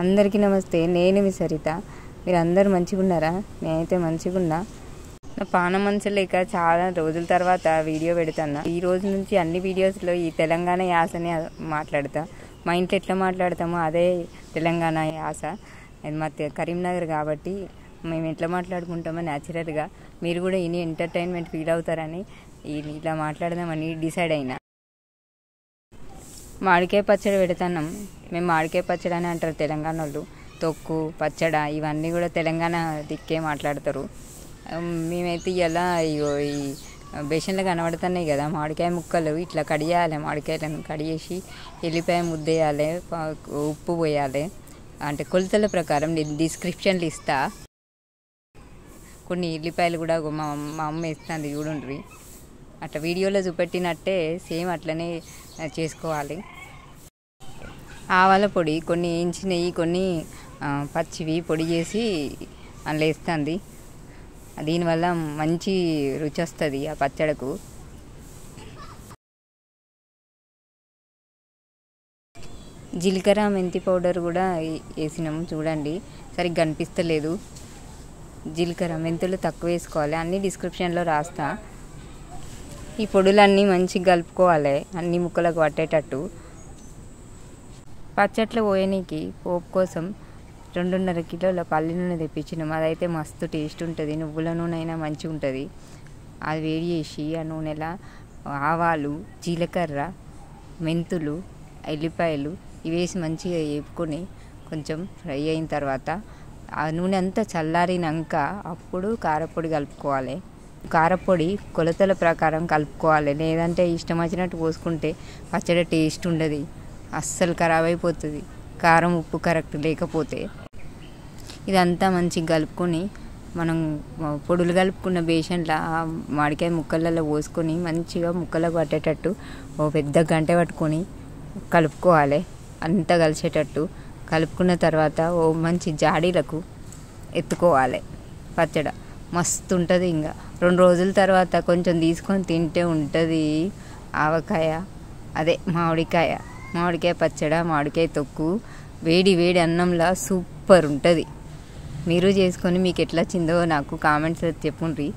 అందరికీ నమస్తే. నేను మీ సరిత. మీరు అందరూ మంచిగా ఉన్నారా? నేనైతే మంచిగా ఉన్నా. నా పానం మంచి లేక చాలా రోజుల తర్వాత వీడియో పెడతాను. ఈ రోజు నుంచి అన్ని వీడియోస్లో ఈ తెలంగాణ యాసని మాట్లాడతా. మా ఇంట్లో ఎట్లా మాట్లాడతామో అదే తెలంగాణ యాస. అది మా కరీంనగర్ కాబట్టి మేము ఎట్లా మాట్లాడుకుంటామో న్యాచురల్గా మీరు కూడా ఇన్ని ఎంటర్టైన్మెంట్ ఫీల్ అవుతారని ఇలా మాట్లాడదామని డిసైడ్ అయినా. మామిడికాయ పచ్చడి పెడతాం. మేము మామిడికాయ పచ్చడి అని అంటారు తెలంగాణ వాళ్ళు. తొక్కు పచ్చడ ఇవన్నీ కూడా తెలంగాణ దిక్కే మాట్లాడతారు. మేమైతే ఇలా ఈ బేషన్లో కనబడుతున్నాయి కదా మామిడికాయ ముక్కలు, ఇట్లా కడియాలి. మామిడికాయలను కడిగేసి ఎల్లిపాయ ముద్దేయాలి, ఉప్పు పోయాలి. అంటే కొలతల ప్రకారం నేను డిస్క్రిప్షన్లు ఇస్తా. కొన్ని ఎల్లిపాయలు కూడా మా అమ్మ ఇస్తుంది చూడండి. అట్లా వీడియోలో చూపెట్టినట్టే సేమ్ అట్లనే చేసుకోవాలి. ఆవాల పొడి కొన్ని వేయించినవి, కొన్ని పచ్చివి పొడి చేసి అందులో వేస్తుంది. దీనివల్ల మంచి రుచి వస్తుంది ఆ పచ్చడకు. జీలకర్ర మెంతి పౌడర్ కూడా వేసినాము చూడండి. సరిగ్గా కనిపిస్తలేదు. జీలకర్ర మెంతులు తక్కువ వేసుకోవాలి. అన్నీ డిస్క్రిప్షన్లో రాస్తా. ఈ పొడులన్నీ మంచిగా కలుపుకోవాలి అన్ని ముక్కలకు పట్టేటట్టు. పచ్చట్లో పోయనీకి పోపు కోసం 2.5 కిలోల పల్లి నూనె తెప్పించినాం. అదైతే మస్తు టేస్ట్ ఉంటుంది. నువ్వుల నూనె అయినా మంచిగా ఉంటుంది. అది వేడి చేసి ఆ నూనెలా ఆవాలు, జీలకర్ర, మెంతులు, ఎల్లిపాయలు ఇవి వేసి మంచిగా వేపుకొని కొంచెం ఫ్రై అయిన తర్వాత ఆ నూనె అంతా చల్లారినాక అప్పుడు కారపొడి కలుపుకోవాలి. కారపొడి కొలతల ప్రకారం కలుపుకోవాలి. లేదంటే ఇష్టం వచ్చినట్టు పోసుకుంటే పచ్చడి టేస్ట్ ఉండదు, అస్సలు ఖరాబ్ అయిపోతుంది. కారం ఉప్పు కరెక్ట్ లేకపోతే. ఇదంతా మంచిగా కలుపుకొని మనం పొడులు కలుపుకున్న బేషన్లో మామిడికాయ ముక్కలలో పోసుకొని మంచిగా ముక్కలకు పట్టేటట్టు ఓ పెద్ద గంట పట్టుకొని కలుపుకోవాలి. అంతా కలిసేటట్టు కలుపుకున్న తర్వాత ఓ మంచి జాడీలకు ఎత్తుకోవాలి. పచ్చడి మస్తు ఉంటుంది. ఇంకా 2 రోజుల తర్వాత కొంచెం తీసుకొని తింటే ఉంటుంది ఆవకాయ, అదే మామిడికాయ పచ్చడి, మామిడికాయ తొక్కు వేడి వేడి అన్నంలా సూపర్ ఉంటుంది. మీరు చేసుకొని మీకు ఎట్లా వచ్చిందో నాకు కామెంట్స్లో చెప్పుండ్రి.